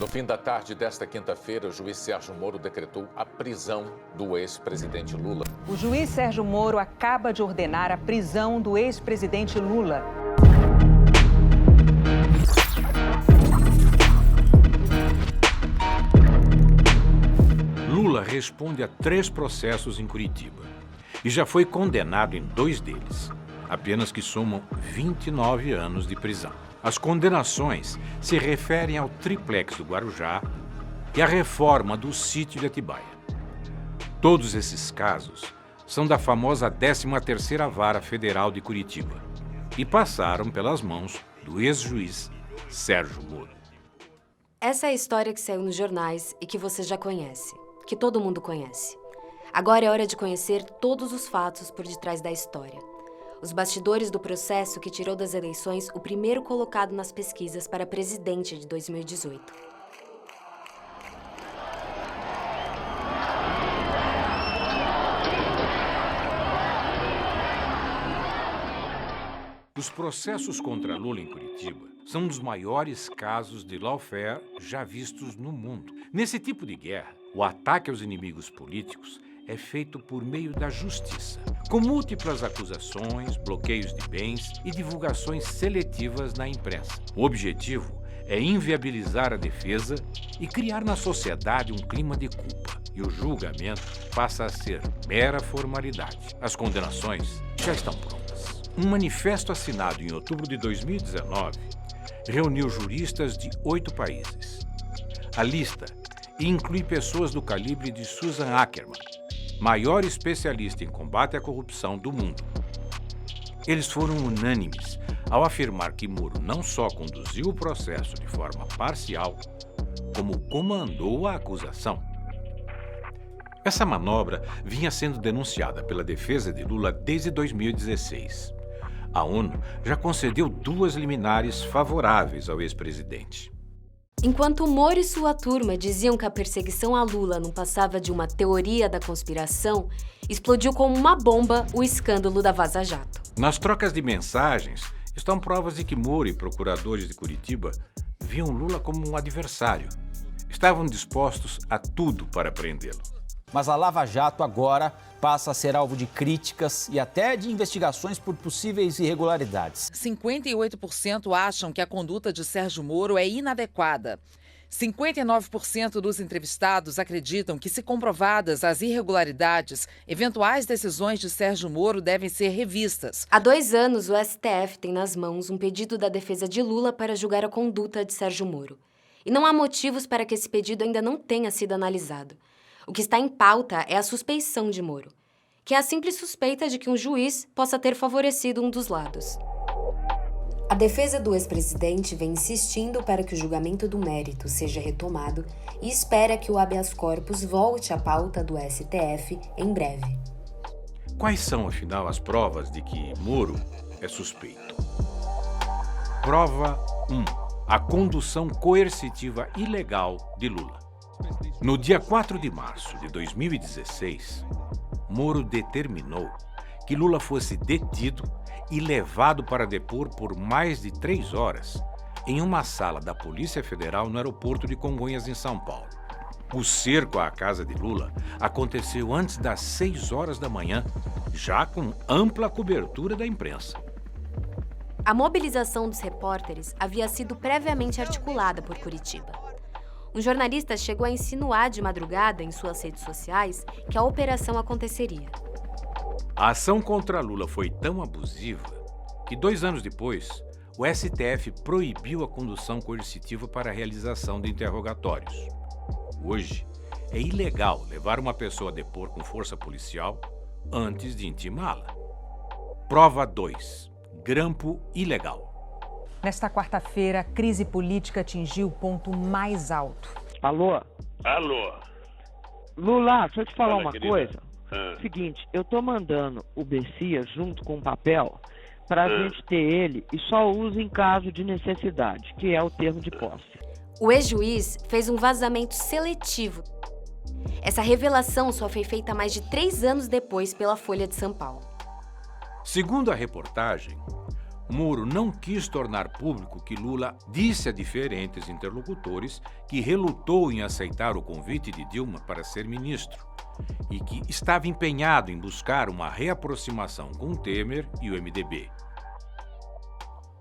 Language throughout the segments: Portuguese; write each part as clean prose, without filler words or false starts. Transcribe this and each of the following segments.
No fim da tarde desta quinta-feira, o juiz Sérgio Moro decretou a prisão do ex-presidente Lula. O juiz Sérgio Moro acaba de ordenar a prisão do ex-presidente Lula. Lula responde a 3 processos em Curitiba e já foi condenado em 2 deles, apenas que somam 29 anos de prisão. As condenações se referem ao triplex do Guarujá e à reforma do sítio de Atibaia. Todos esses casos são da famosa 13ª Vara Federal de Curitiba e passaram pelas mãos do ex-juiz Sérgio Moro. Essa é a história que saiu nos jornais e que você já conhece, que todo mundo conhece. Agora é hora de conhecer todos os fatos por detrás da história. Os bastidores do processo que tirou das eleições o primeiro colocado nas pesquisas para presidente de 2018. Os processos contra Lula em Curitiba são um dos maiores casos de lawfare já vistos no mundo. Nesse tipo de guerra, o ataque aos inimigos políticos é feito por meio da justiça, com múltiplas acusações, bloqueios de bens e divulgações seletivas na imprensa. O objetivo é inviabilizar a defesa e criar na sociedade um clima de culpa. E o julgamento passa a ser mera formalidade. As condenações já estão prontas. Um manifesto assinado em outubro de 2019 reuniu juristas de 8 países. A lista inclui pessoas do calibre de Susan Ackerman, maior especialista em combate à corrupção do mundo. Eles foram unânimes ao afirmar que Moro não só conduziu o processo de forma parcial, como comandou a acusação. Essa manobra vinha sendo denunciada pela defesa de Lula desde 2016. A ONU já concedeu 2 liminares favoráveis ao ex-presidente. Enquanto Moro e sua turma diziam que a perseguição a Lula não passava de uma teoria da conspiração, explodiu como uma bomba o escândalo da Vaza Jato. Nas trocas de mensagens, estão provas de que Moro e procuradores de Curitiba viam Lula como um adversário. Estavam dispostos a tudo para prendê-lo. Mas a Lava Jato agora passa a ser alvo de críticas e até de investigações por possíveis irregularidades. 58% acham que a conduta de Sérgio Moro é inadequada. 59% dos entrevistados acreditam que, se comprovadas as irregularidades, eventuais decisões de Sérgio Moro devem ser revistas. Há 2 anos, o STF tem nas mãos um pedido da defesa de Lula para julgar a conduta de Sérgio Moro. E não há motivos para que esse pedido ainda não tenha sido analisado. O que está em pauta é a suspeição de Moro, que é a simples suspeita de que um juiz possa ter favorecido um dos lados. A defesa do ex-presidente vem insistindo para que o julgamento do mérito seja retomado e espera que o habeas corpus volte à pauta do STF em breve. Quais são, afinal, as provas de que Moro é suspeito? Prova 1. A condução coercitiva ilegal de Lula. No dia 4 de março de 2016, Moro determinou que Lula fosse detido e levado para depor por mais de 3 horas em uma sala da Polícia Federal no aeroporto de Congonhas, em São Paulo. O cerco à casa de Lula aconteceu antes das 6 horas da manhã, já com ampla cobertura da imprensa. A mobilização dos repórteres havia sido previamente articulada por Curitiba. Um jornalista chegou a insinuar de madrugada em suas redes sociais que a operação aconteceria. A ação contra Lula foi tão abusiva que 2 anos depois, o STF proibiu a condução coercitiva para a realização de interrogatórios. Hoje, é ilegal levar uma pessoa a depor com força policial antes de intimá-la. Prova 2. Grampo ilegal. Nesta quarta-feira, a crise política atingiu o ponto mais alto. Alô? Alô? Lula, deixa eu te falar Fala, uma querida. coisa. Ah. Seguinte, eu tô mandando o Bessias junto com o papel pra gente ter ele e só usa em caso de necessidade, que é o termo de posse. O ex-juiz fez um vazamento seletivo. Essa revelação só foi feita mais de 3 anos depois pela Folha de São Paulo. Segundo a reportagem, Moro não quis tornar público que Lula disse a diferentes interlocutores que relutou em aceitar o convite de Dilma para ser ministro e que estava empenhado em buscar uma reaproximação com Temer e o MDB.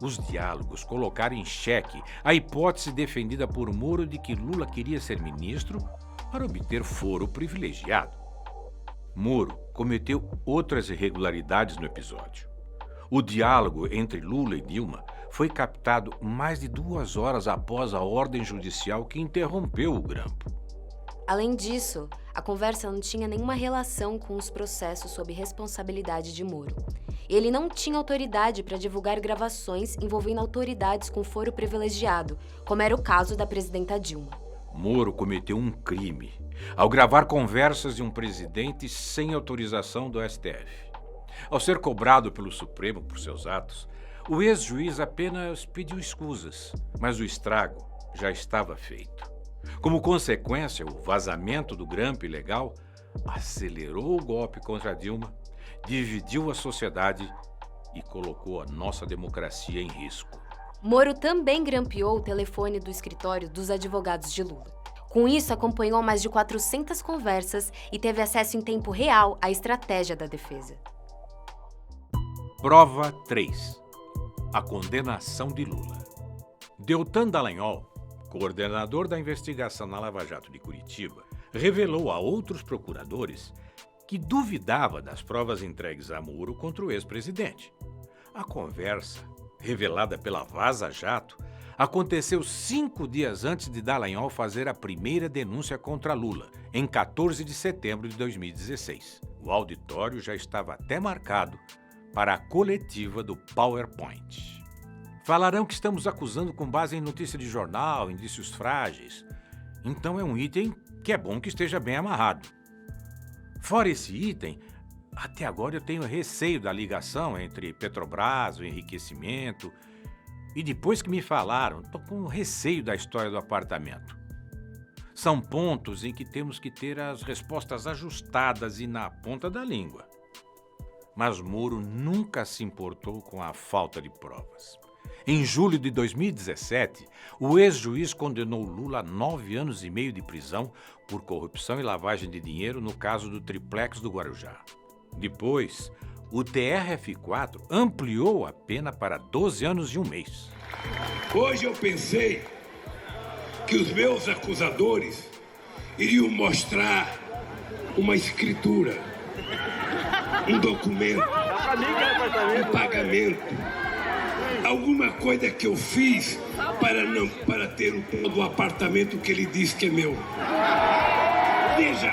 Os diálogos colocaram em xeque a hipótese defendida por Moro de que Lula queria ser ministro para obter foro privilegiado. Moro cometeu outras irregularidades no episódio. O diálogo entre Lula e Dilma foi captado mais de 2 horas após a ordem judicial que interrompeu o grampo. Além disso, a conversa não tinha nenhuma relação com os processos sob responsabilidade de Moro. Ele não tinha autoridade para divulgar gravações envolvendo autoridades com foro privilegiado, como era o caso da presidenta Dilma. Moro cometeu um crime ao gravar conversas de um presidente sem autorização do STF. Ao ser cobrado pelo Supremo por seus atos, o ex-juiz apenas pediu escusas, mas o estrago já estava feito. Como consequência, o vazamento do grampo ilegal acelerou o golpe contra Dilma, dividiu a sociedade e colocou a nossa democracia em risco. Moro também grampeou o telefone do escritório dos advogados de Lula. Com isso, acompanhou mais de 400 conversas e teve acesso em tempo real à estratégia da defesa. Prova 3. A condenação de Lula. Deltan Dallagnol, coordenador da investigação na Lava Jato de Curitiba, revelou a outros procuradores que duvidava das provas entregues a Moro contra o ex-presidente. A conversa, revelada pela Vaza Jato, aconteceu 5 dias antes de Dallagnol fazer a primeira denúncia contra Lula, em 14 de setembro de 2016. O auditório já estava até marcado para a coletiva do PowerPoint. Falarão que estamos acusando com base em notícia de jornal, indícios frágeis. Então é um item que é bom que esteja bem amarrado. Fora esse item, até agora eu tenho receio da ligação entre Petrobras, o enriquecimento, e depois que me falaram, estou com receio da história do apartamento. São pontos em que temos que ter as respostas ajustadas e na ponta da língua. Mas Moro nunca se importou com a falta de provas. Em julho de 2017, o ex-juiz condenou Lula a 9 anos e meio de prisão por corrupção e lavagem de dinheiro no caso do triplex do Guarujá. Depois, o TRF4 ampliou a pena para 12 anos e 1 mês. Hoje eu pensei que os meus acusadores iriam mostrar uma escritura, um documento, um pagamento, alguma coisa que eu fiz para ter o apartamento que ele diz que é meu. Veja,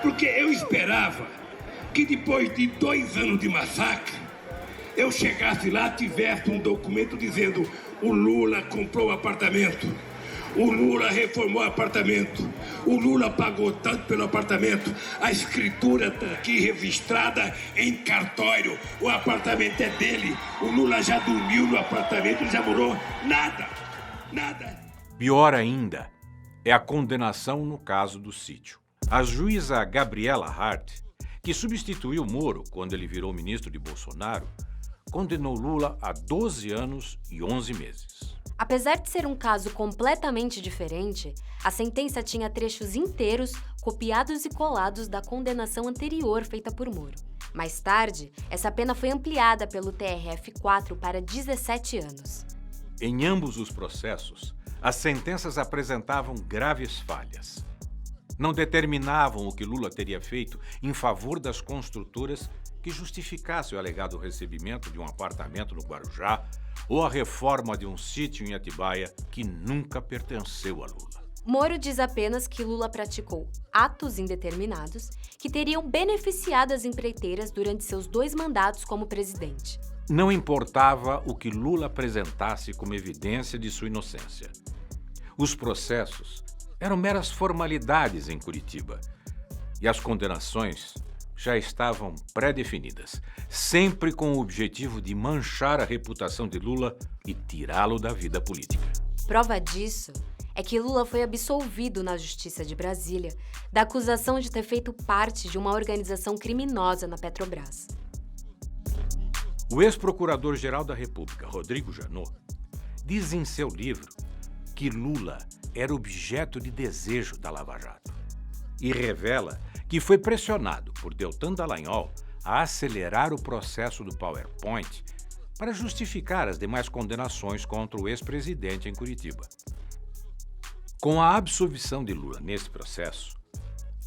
porque eu esperava que depois de 2 anos de massacre, eu chegasse lá, tivesse um documento dizendo: o Lula comprou o apartamento, o Lula reformou o apartamento, o Lula pagou tanto pelo apartamento, a escritura está aqui registrada em cartório, o apartamento é dele, o Lula já dormiu no apartamento, já morou, nada. Pior ainda é a condenação no caso do sítio. A juíza Gabriela Hart, que substituiu Moro quando ele virou ministro de Bolsonaro, condenou Lula a 12 anos e 11 meses. Apesar de ser um caso completamente diferente, a sentença tinha trechos inteiros copiados e colados da condenação anterior feita por Moro. Mais tarde, essa pena foi ampliada pelo TRF4 para 17 anos. Em ambos os processos, as sentenças apresentavam graves falhas. Não determinavam o que Lula teria feito em favor das construtoras que justificasse o alegado recebimento de um apartamento no Guarujá ou a reforma de um sítio em Atibaia que nunca pertenceu a Lula. Moro diz apenas que Lula praticou atos indeterminados que teriam beneficiado as empreiteiras durante seus 2 mandatos como presidente. Não importava o que Lula apresentasse como evidência de sua inocência. Os processos eram meras formalidades em Curitiba e as condenações já estavam pré-definidas, sempre com o objetivo de manchar a reputação de Lula e tirá-lo da vida política. Prova disso é que Lula foi absolvido na Justiça de Brasília da acusação de ter feito parte de uma organização criminosa na Petrobras. O ex-procurador-geral da República, Rodrigo Janot, diz em seu livro que Lula era objeto de desejo da Lava Jato e revela que foi pressionado por Deltan Dallagnol a acelerar o processo do PowerPoint para justificar as demais condenações contra o ex-presidente em Curitiba. Com a absolvição de Lula nesse processo,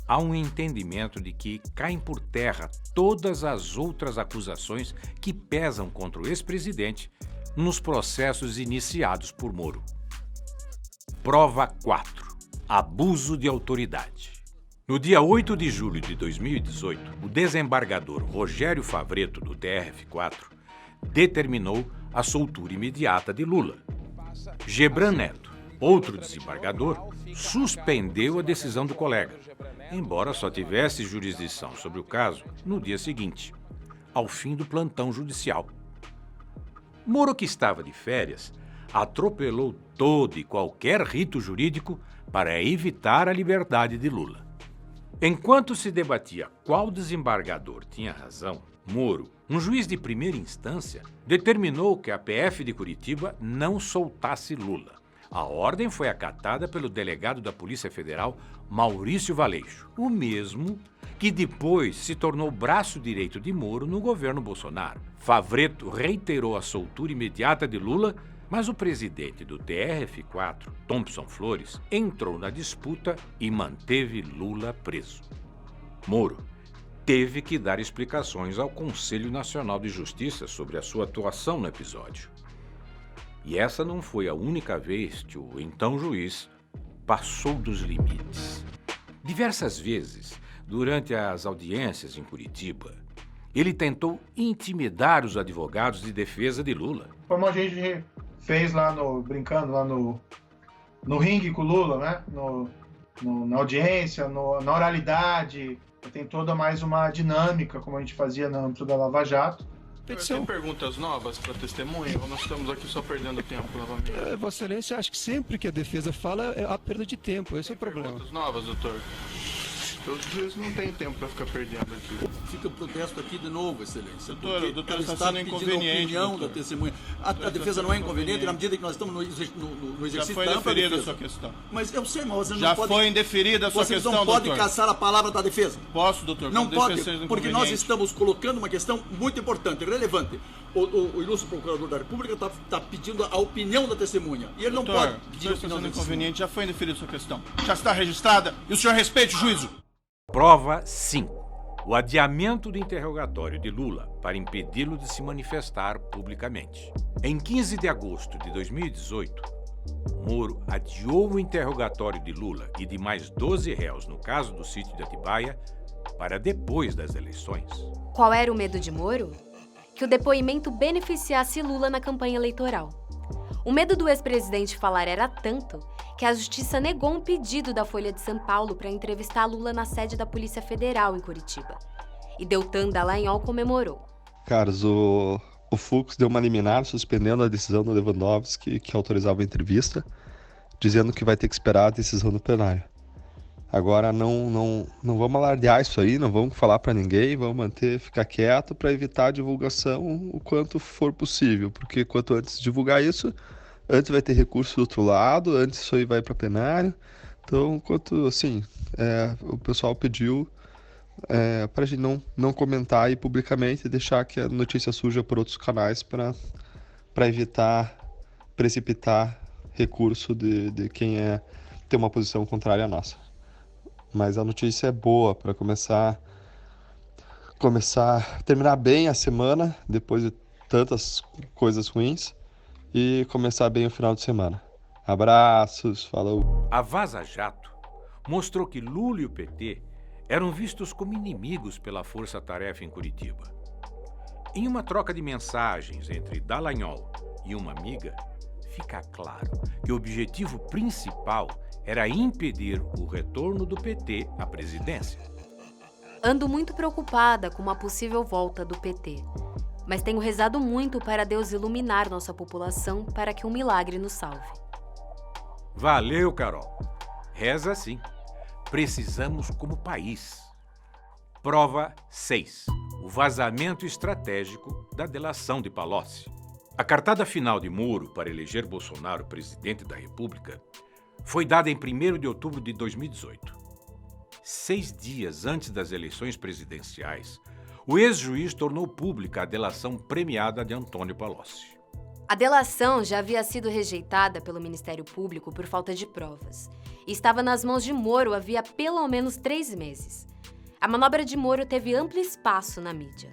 há um entendimento de que caem por terra todas as outras acusações que pesam contra o ex-presidente nos processos iniciados por Moro. Prova 4. Abuso de autoridade. No dia 8 de julho de 2018, o desembargador Rogério Favretto, do TRF4, determinou a soltura imediata de Lula. Gebran Neto, outro desembargador, suspendeu a decisão do colega, embora só tivesse jurisdição sobre o caso no dia seguinte, ao fim do plantão judicial. Moro, que estava de férias, atropelou todo e qualquer rito jurídico para evitar a liberdade de Lula. Enquanto se debatia qual desembargador tinha razão, Moro, um juiz de primeira instância, determinou que a PF de Curitiba não soltasse Lula. A ordem foi acatada pelo delegado da Polícia Federal, Maurício Valeixo, o mesmo que depois se tornou braço direito de Moro no governo Bolsonaro. Favretto reiterou a soltura imediata de Lula, mas o presidente do TRF4, Thompson Flores, entrou na disputa e manteve Lula preso. Moro teve que dar explicações ao Conselho Nacional de Justiça sobre a sua atuação no episódio. E essa não foi a única vez que o então juiz passou dos limites. Diversas vezes, durante as audiências em Curitiba, ele tentou intimidar os advogados de defesa de Lula. Como a gente fez lá brincando lá no ringue com o Lula, né? Na audiência, na oralidade, tem toda mais uma dinâmica, como a gente fazia no âmbito da Lava Jato. Tem perguntas novas para testemunha ou nós estamos aqui só perdendo tempo novamente? Vossa Excelência, acho que sempre que a defesa fala é a perda de tempo, esse é o problema. Perguntas novas, doutor? Os juízes não tem tempo para ficar perdendo aqui. Fica o protesto aqui de novo, Excelência. Doutor, está sendo inconveniente. A opinião da testemunha. A defesa não é inconveniente na medida que nós estamos no exercício. Já foi indeferida a sua questão. Mas eu sei, mas você já não pode... Já foi indeferida a sua questão, doutor. Você não pode caçar a palavra da defesa. Posso, doutor? Não pode, porque nós estamos colocando uma questão muito importante, relevante. O ilustre procurador da República está pedindo a opinião da testemunha. E ele doutor, não pode pedir a opinião da inconveniente. Já foi indeferida a sua questão. Já está registrada e o senhor respeite o juízo. Prova 5. O adiamento do interrogatório de Lula para impedi-lo de se manifestar publicamente. Em 15 de agosto de 2018, Moro adiou o interrogatório de Lula e de mais 12 réus no caso do sítio de Atibaia para depois das eleições. Qual era o medo de Moro? Que o depoimento beneficiasse Lula na campanha eleitoral. O medo do ex-presidente falar era tanto que a Justiça negou um pedido da Folha de São Paulo para entrevistar Lula na sede da Polícia Federal em Curitiba. E Deltan Dallagnol comemorou. Carlos, o Fux deu uma liminar suspendendo a decisão do Lewandowski que autorizava a entrevista, dizendo que vai ter que esperar a decisão do plenário. Agora não vamos alardear isso aí, não vamos falar para ninguém, vamos ficar quieto para evitar a divulgação o quanto for possível, porque quanto antes divulgar isso, antes vai ter recurso do outro lado, antes isso aí vai para plenário. Então, quanto assim, o pessoal pediu para a gente não comentar aí publicamente e deixar que a notícia surja por outros canais para evitar precipitar recurso de quem tem uma posição contrária à nossa. Mas a notícia é boa para terminar bem a semana, depois de tantas coisas ruins, e começar bem o final de semana. Abraços, falou. A Vaza Jato mostrou que Lula e o PT eram vistos como inimigos pela força-tarefa em Curitiba. Em uma troca de mensagens entre Dallagnol e uma amiga, fica claro que o objetivo principal era impedir o retorno do PT à presidência. Ando muito preocupada com uma possível volta do PT, mas tenho rezado muito para Deus iluminar nossa população para que um milagre nos salve. Valeu, Carol. Reza sim. Precisamos como país. Prova 6. o vazamento estratégico da delação de Palocci. A cartada final de Moro para eleger Bolsonaro presidente da República foi dada em 1º de outubro de 2018. 6 dias antes das eleições presidenciais, o ex-juiz tornou pública a delação premiada de Antônio Palocci. A delação já havia sido rejeitada pelo Ministério Público por falta de provas e estava nas mãos de Moro havia pelo menos 3 meses. A manobra de Moro teve amplo espaço na mídia.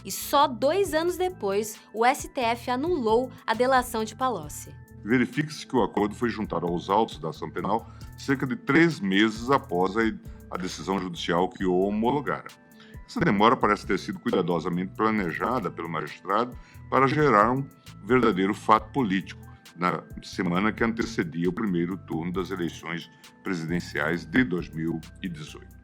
E só 2 anos depois, o STF anulou a delação de Palocci. Verifique-se que o acordo foi juntado aos autos da ação penal cerca de 3 meses após a decisão judicial que o homologara. Essa demora parece ter sido cuidadosamente planejada pelo magistrado para gerar um verdadeiro fato político na semana que antecedia o primeiro turno das eleições presidenciais de 2018.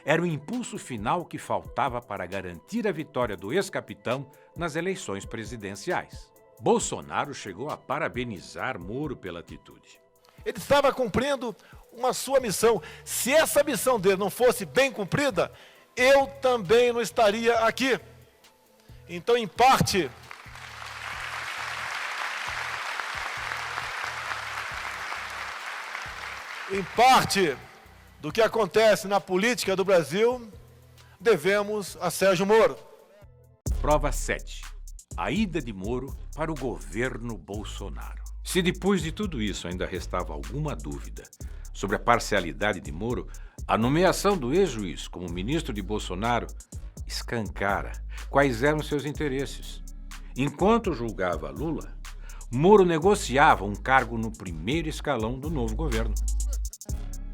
Era o impulso final que faltava para garantir a vitória do ex-capitão nas eleições presidenciais. Bolsonaro chegou a parabenizar Moro pela atitude. Ele estava cumprindo uma sua missão. Se essa missão dele não fosse bem cumprida, eu também não estaria aqui. Então, em parte, do que acontece na política do Brasil, devemos a Sérgio Moro. Prova 7. A ida de Moro para o governo Bolsonaro. Se depois de tudo isso ainda restava alguma dúvida sobre a parcialidade de Moro, a nomeação do ex-juiz como ministro de Bolsonaro escancara quais eram seus interesses. Enquanto julgava Lula, Moro negociava um cargo no primeiro escalão do novo governo.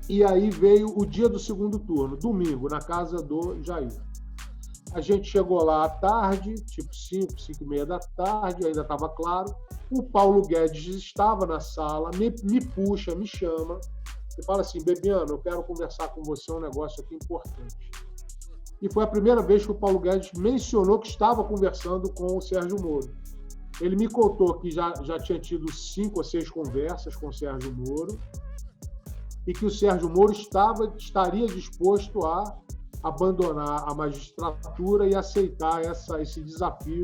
E aí veio o dia do segundo turno, domingo, na casa do Jair. A gente chegou lá à tarde, tipo 5, 5 e meia da tarde, ainda estava claro. O Paulo Guedes estava na sala, me puxa, me chama e fala assim: Bebiano, eu quero conversar com você um negócio aqui importante. E foi a primeira vez que o Paulo Guedes mencionou que estava conversando com o Sérgio Moro. Ele me contou que já tinha tido 5 ou 6 conversas com o Sérgio Moro e que o Sérgio Moro estaria disposto a abandonar a magistratura e aceitar esse desafio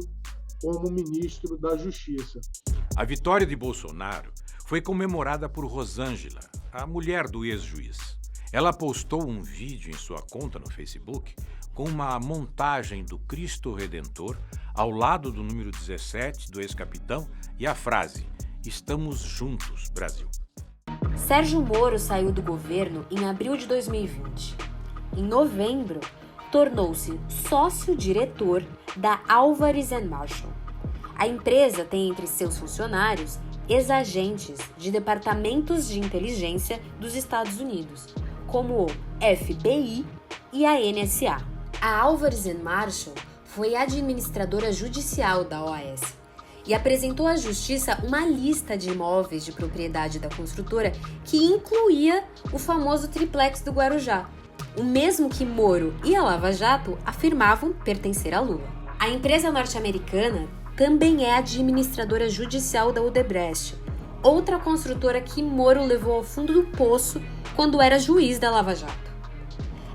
como ministro da Justiça. A vitória de Bolsonaro foi comemorada por Rosângela, a mulher do ex-juiz. Ela postou um vídeo em sua conta no Facebook com uma montagem do Cristo Redentor ao lado do número 17 do ex-capitão e a frase: "Estamos juntos, Brasil". Sérgio Moro saiu do governo em abril de 2020. Em novembro, tornou-se sócio-diretor da Álvares & Marshall. A empresa tem entre seus funcionários ex-agentes de departamentos de inteligência dos Estados Unidos, como o FBI e a NSA. A Álvares & Marshall foi administradora judicial da OAS e apresentou à Justiça uma lista de imóveis de propriedade da construtora que incluía o famoso triplex do Guarujá, o mesmo que Moro e a Lava Jato afirmavam pertencer a Lula. A empresa norte-americana também é administradora judicial da Odebrecht, outra construtora que Moro levou ao fundo do poço quando era juiz da Lava Jato.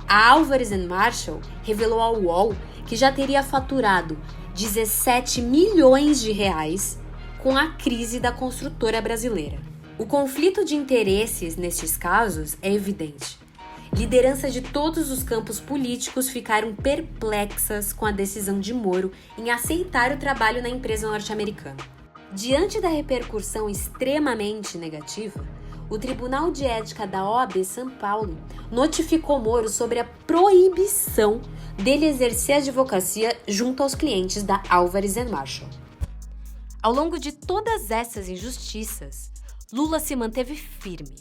A Álvares & Marshall revelou ao UOL que já teria faturado 17 milhões de reais com a crise da construtora brasileira. O conflito de interesses nestes casos é evidente. Lideranças de todos os campos políticos ficaram perplexas com a decisão de Moro em aceitar o trabalho na empresa norte-americana. Diante da repercussão extremamente negativa, o Tribunal de Ética da OAB São Paulo notificou Moro sobre a proibição dele exercer a advocacia junto aos clientes da Álvares & Marshall. Ao longo de todas essas injustiças, Lula se manteve firme.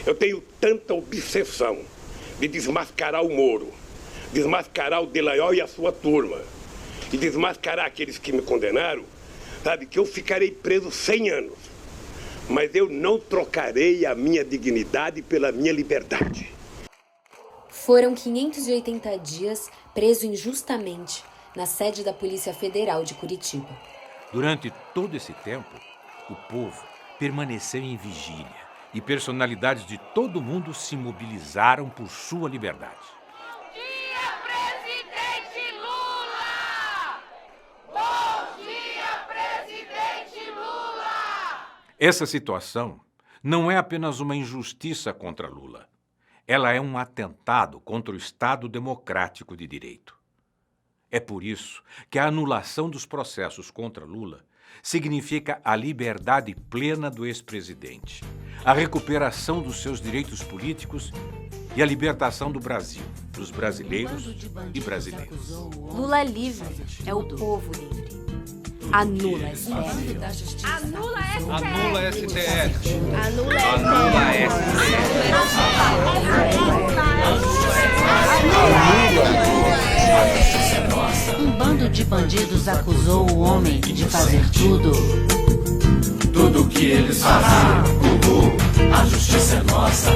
Eu tenho tanta obsessão de desmascarar o Moro, desmascarar o Dallagnol e a sua turma, e desmascarar aqueles que me condenaram, sabe, que eu ficarei preso 100 anos, mas eu não trocarei a minha dignidade pela minha liberdade. Foram 580 dias preso injustamente na sede da Polícia Federal de Curitiba. Durante todo esse tempo, o povo permaneceu em vigília e personalidades de todo o mundo se mobilizaram por sua liberdade. Bom dia, presidente Lula! Essa situação não é apenas uma injustiça contra Lula. Ela é um atentado contra o Estado democrático de direito. É por isso que a anulação dos processos contra Lula significa a liberdade plena do ex-presidente, a recuperação dos seus direitos políticos e a libertação do Brasil, dos brasileiros e brasileiras. Lula livre é o povo livre. Anula STF. Anula STF. Anula STF. Anula STF. Um bando de bandidos acusou o homem de fazer tudo. Tudo que eles faziam. A justiça é nossa.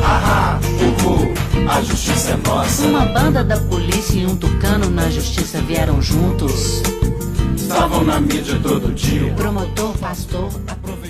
A justiça é nossa. Uma banda da polícia e um tucano na justiça vieram juntos. Estavam na mídia todo dia. O promotor, pastor, aproveitou.